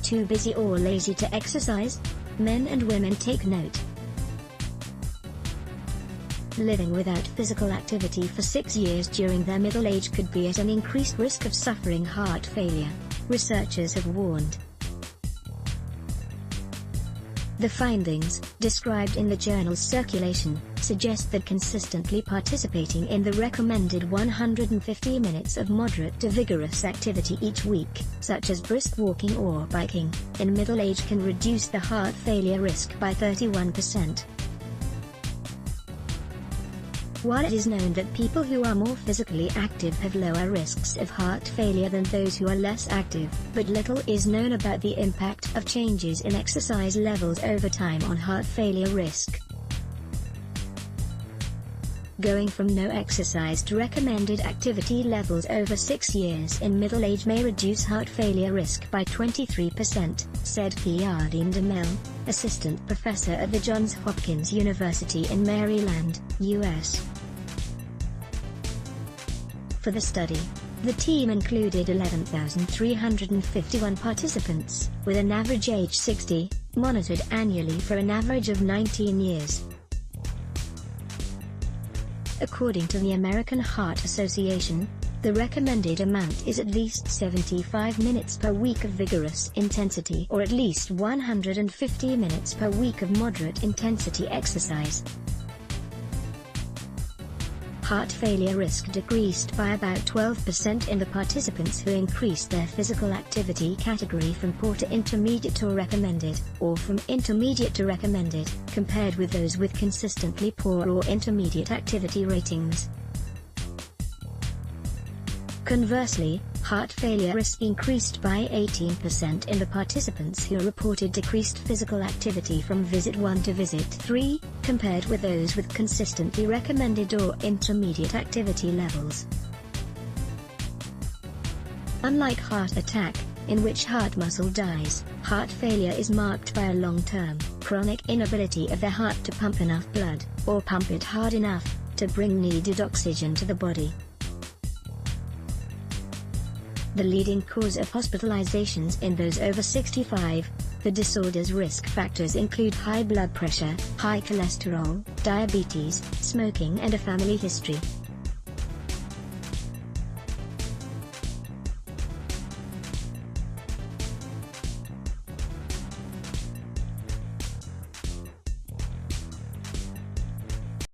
too busy or lazy to exercise? Men and women take note. Living without physical activity for 6 years during their middle age could be at an increased risk of suffering heart failure, researchers have warned. The findings, described in the journal's Circulation, suggest that consistently participating in the recommended 150 minutes of moderate to vigorous activity each week, such as brisk walking or biking, in middle age can reduce the heart failure risk by 31%. While it is known that people who are more physically active have lower risks of heart failure than those who are less active, but little is known about the impact of changes in exercise levels over time on heart failure risk. Going from no exercise to recommended activity levels over 6 years in middle age may reduce heart failure risk by 23%, said Thiardine DeMille, assistant professor at the Johns Hopkins University in Maryland, U.S. For the study, the team included 11,351 participants, with an average age 60, monitored annually for an average of 19 years. According to the American Heart Association, the recommended amount is at least 75 minutes per week of vigorous intensity or at least 150 minutes per week of moderate intensity exercise. Heart failure risk decreased by about 12% in the participants who increased their physical activity category from poor to intermediate or recommended, or from intermediate to recommended, compared with those with consistently poor or intermediate activity ratings. Conversely, heart failure risk increased by 18% in the participants who reported decreased physical activity from visit 1 to visit 3, compared with those with consistently recommended or intermediate activity levels. Unlike heart attack, in which heart muscle dies, heart failure is marked by a long-term, chronic inability of the heart to pump enough blood, or pump it hard enough, to bring needed oxygen to the body. The leading cause of hospitalizations in those over 65. The disorder's risk factors include high blood pressure, high cholesterol, diabetes, smoking and a family history.